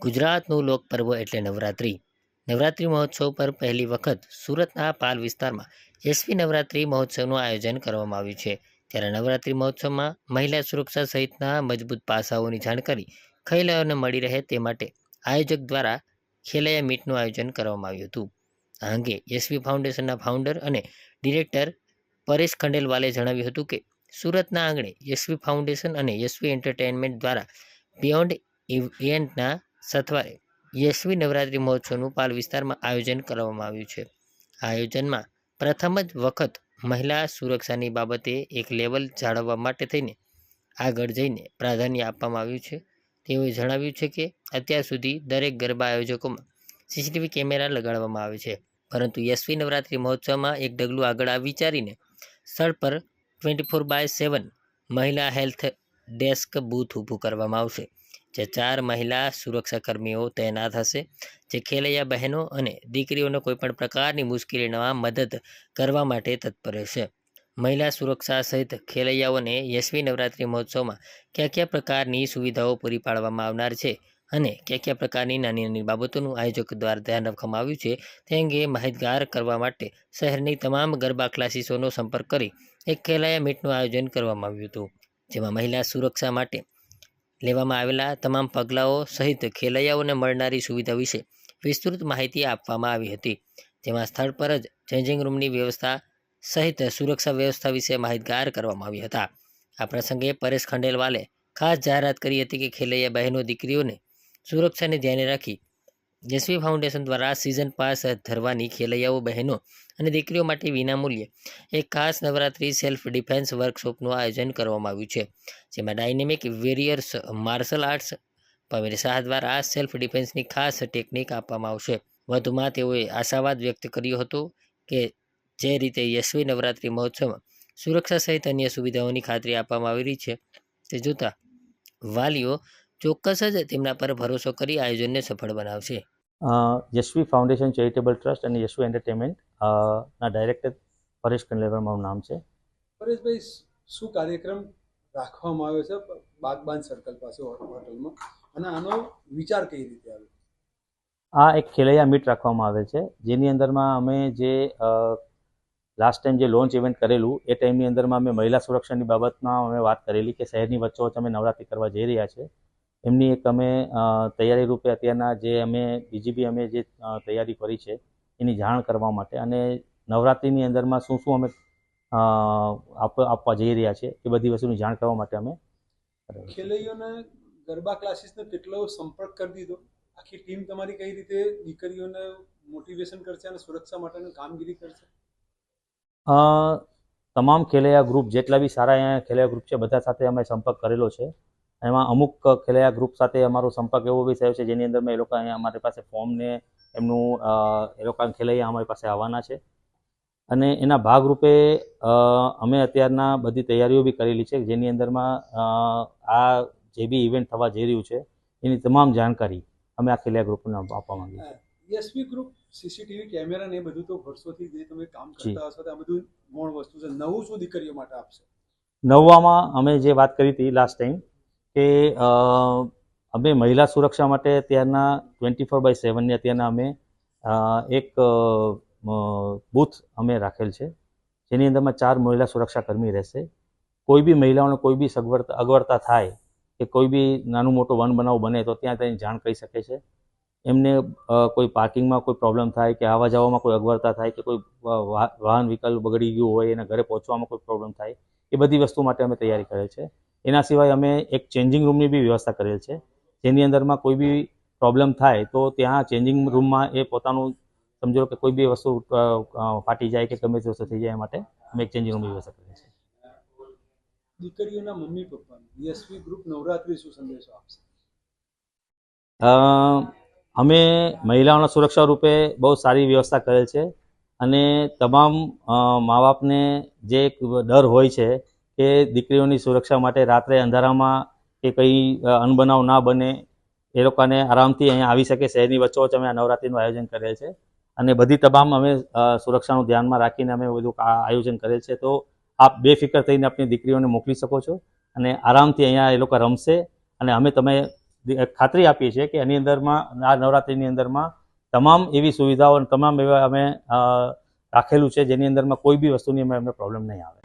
ગુજરાતનું લોકપર્વ એટલે નવરાત્રિ. નવરાત્રિ મહોત્સવ પર પહેલી વખત સુરતના પાલ વિસ્તારમાં યશવી નવરાત્રિ મહોત્સવનું આયોજન કરવામાં આવ્યું છે. ત્યારે નવરાત્રિ મહોત્સવમાં મહિલા સુરક્ષા સહિતના મજબૂત પાસાઓની જાણકારી ખેલૈયાઓને મળી રહે તે માટે આયોજક દ્વારા ખેલૈયા મીટનું આયોજન કરવામાં આવ્યું હતું. આ અંગે યશવી ફાઉન્ડેશનના ફાઉન્ડર અને ડિરેક્ટર પરેશ ખંડેલવાલે જણાવ્યું હતું કે સુરતના આંગણે યશવી ફાઉન્ડેશન અને યશવી એન્ટરટેનમેન્ટ દ્વારા બિયોન્ડ ઇવેન્ટના સથવારે યશવી નવરાત્રિ મહોત્સવનું પાલ વિસ્તારમાં આયોજન કરવામાં આવ્યું છે. આ આયોજનમાં પ્રથમ જ વખત મહિલા સુરક્ષાની બાબતે એક લેવલ જાળવવા માટે થઈને આગળ જઈને પ્રાધાન્ય આપવામાં આવ્યું છે. તેઓએ જણાવ્યું છે કે અત્યાર સુધી દરેક ગરબા આયોજકોમાં સીસીટીવી કેમેરા લગાડવામાં આવે છે, પરંતુ યશવી નવરાત્રિ મહોત્સવમાં એક ડગલું આગળ વિચારીને સ્થળ પર 24/7 મહિલા હેલ્થ ડેસ્ક બૂથ ઊભું કરવામાં આવશે, જે 4 મહિલા સુરક્ષા કર્મીઓ તૈનાત હશે, જે ખેલૈયા બહેનો અને દીકરીઓને કોઈપણ પ્રકારની મુશ્કેલીમાં મદદ કરવા માટે તત્પર રહેશે. મહિલા સુરક્ષા સહિત ખેલૈયાઓને યશવી નવરાત્રિ મહોત્સવમાં કયા કયા પ્રકારની સુવિધાઓ પૂરી પાડવામાં આવનાર છે અને કયા કયા પ્રકારની નાની નાની બાબતોનું આયોજક દ્વારા ધ્યાન રાખવામાં આવ્યું છે તે અંગે માહિતગાર કરવા માટે શહેરની તમામ ગરબા ક્લાસીસોનો સંપર્ક કરી એક ખેલૈયા મીટનું આયોજન કરવામાં આવ્યું હતું, જેમાં મહિલા સુરક્ષા માટે લેવામાં આવેલા તમામ પગલાઓ સહિત ખેલૈયાઓને મળનારી સુવિધા વિશે વિસ્તૃત માહિતી આપવામાં આવી હતી. જેમાં સ્થળ પર જ ચેન્જિંગ રૂમની વ્યવસ્થા સહિત સુરક્ષા વ્યવસ્થા વિશે માહિતગાર કરવામાં આવ્યા હતા. આ પ્રસંગે પરેશ ખંડેલવાલે ખાસ જાહેરાત કરી હતી કે ખેલૈયા બહેનો દીકરીઓને સુરક્ષાને ધ્યાને રાખી યશવી ફાઉન્ડેશન દ્વારા સિઝન પાસ ધરવાની ખેલૈયાઓ બહેનો અને દીકરીઓ માટે વિનામૂલ્યે એક ખાસ નવરાત્રિ સેલ્ફ ડિફેન્સ વર્કશોપનું આયોજન કરવામાં આવ્યું છે, જેમાં ડાયનેમિક વેરિયર્સ માર્શલ આર્ટ્સ પવેર શાહ દ્વારા સેલ્ફ ડિફેન્સની ખાસ ટેકનિક આપવામાં આવશે. વધુમાં તેઓએ આશાવાદ વ્યક્ત કર્યો હતો કે જે રીતે યશવી નવરાત્રિ મહોત્સવમાં સુરક્ષા સહિત અન્ય સુવિધાઓની ખાતરી આપવામાં આવી રહી છે તે જોતા વાલીઓ ચોક્કસ જ તેમના પર ભરોસો કરી આયોજનને સફળ બનાવશે. યશવી ફાઉન્ડેશન ચેરિટેબલ ટ્રસ્ટ અને યશવી એન્ટરટેનમેન્ટ ના ડાયરેક્ટર પરેશ કંડલેવર મારું નામ છે. પરેશભાઈ, શું કાર્યક્રમ રાખવામાં આવ્યો છે બાગબાન સર્કલ પાસે હોટલમાં, અને આનો વિચાર કઈ રીતે આવ્યો? આ એક ખેલૈયા મીટ રાખવામાં આવે છે, જેની અંદરમાં અમે જે લાસ્ટ ટાઈમ જે લોન્ચ ઇવેન્ટ કરેલું એ ટાઈમની અંદરમાં અમે મહિલા સુરક્ષાની બાબતમાં અમે વાત કરેલી કે શહેરની વચ્ચોવચ્ચ અમે નવરાત્રિ કરવા જઈ રહ્યા છે. એમની એક અમે તૈયારી રૂપે અત્યારના જે અમે બીજી બી અમે જે તૈયારી કરી છે એની જાણ કરવા માટે અને નવરાત્રિની અંદરમાં શું શું અમે આપવા જઈ રહ્યા છે એ બધી વસ્તુની જાણ કરવા માટે અમે ખેલૈયાઓને ગરબા ક્લાસીસને કેટલો સંપર્ક કરી દીધો? આખી ટીમ તમારી કઈ રીતે દીકરીઓને મોટિવેશન કરશે અને સુરક્ષા માટેની કામગીરી કરશે? તમામ ખેલૈયા ગ્રુપ જેટલા બી સારા અહીંયા ખેલૈયા ગ્રુપ છે બધા સાથે અમે સંપર્ક કરેલો છે. એમાં અમુક ખેલૈયા ગ્રુપ સાથે અમારો સંપર્ક એવો બી થયો છે જેની અંદરમાં એ લોકો અહીંયા અમારી પાસે ફોર્મને એમનું એ લોકો ખેલૈયા અમારી પાસે આવવાના છે અને એના ભાગરૂપે અમે અત્યારના બધી તૈયારીઓ બી કરેલી છે, જેની અંદરમાં આ જે બી ઇવેન્ટ થવા જઈ રહ્યું છે એની તમામ જાણકારી અમે આ ખેલૈયા ગ્રુપને આપવા માંગીએ છીએ. યશવી ગ્રુપ સીસીટીવી કેમેરા ને એ બધું તો વર્ષોથી જે તમે કામ કરતા હશો આ બધું ગૌણ વસ્તુ છે. નવું શું દીકરીઓ માટે આપશે? નવવામાં અમે જે વાત કરી હતી લાસ્ટ ટાઈમ કે અમે મહિલા સુરક્ષા માટે અત્યારના 24/7 ની અત્યારના અમે એક બૂથ અમે રાખેલ છે, જેની અંદરમાં 4 મહિલા સુરક્ષા કર્મી રહેશે. કોઈ બી મહિલાઓને કોઈ બી અગવડતા થાય કે કોઈ બી નાનું મોટું બનાવ બને તો ત્યાં તેની જાણ કરી શકે છે. એમને કોઈ પાર્કિંગમાં કોઈ પ્રોબ્લેમ થાય કે આવવા જવામાં કોઈ અગવડતા થાય કે કોઈ વાહન વિકલ્પ બગડી ગયું હોય એના ઘરે પહોંચવામાં કોઈ પ્રોબ્લેમ થાય એ બધી વસ્તુ માટે અમે તૈયારી કરેલ છે. એના સિવાય અમે એક ચેન્જિંગ રૂમની બી વ્યવસ્થા કરેલ છે, જેની અંદરમાં કોઈ બી પ્રોબ્લેમ થાય તો ત્યાં ચેન્જિંગ રૂમમાં એ પોતાનું સમજો કે કોઈ બી વસ્તુ ફાટી જાય કે ગમે તે વસ્તુ થઈ જાય એ માટે અમે એક ચેન્જિંગ રૂમની વ્યવસ્થા કરેલ છે. દીકરીઓના મમ્મી પપ્પાને યશવી ગ્રુપ નવરાત્રિ શું સંદેશો આપશે? અમે મહિલાઓના સુરક્ષા રૂપે બહુ સારી વ્યવસ્થા કરેલ છે અને તમામ મા બાપને જે એક ડર હોય છે કે દીકરીઓની સુરક્ષા માટે રાત્રે અંધારામાં કે કંઈ અનબનાવ ના બને એ લોકોને આરામથી અહીંયા આવી શકે. શહેરની વચ્ચોવચ્ચ અમે આ નવરાત્રિનું આયોજન કરેલ છે અને બધી તમામ અમે સુરક્ષાનું ધ્યાનમાં રાખીને અમે બધું આયોજન કરેલ છે. તો આપ બેફિકર થઈને આપણી દીકરીઓને મોકલી શકો છો અને આરામથી અહીંયા એ લોકો રમશે અને અમે તમે ખાતરી આપીએ છીએ કે એની અંદરમાં આ નવરાત્રિની અંદરમાં તમામ એવી સુવિધાઓ અને તમામ એવા અમે રાખેલું છે જેની અંદરમાં કોઈ બી વસ્તુની અમને પ્રોબ્લેમ નહીં આવે.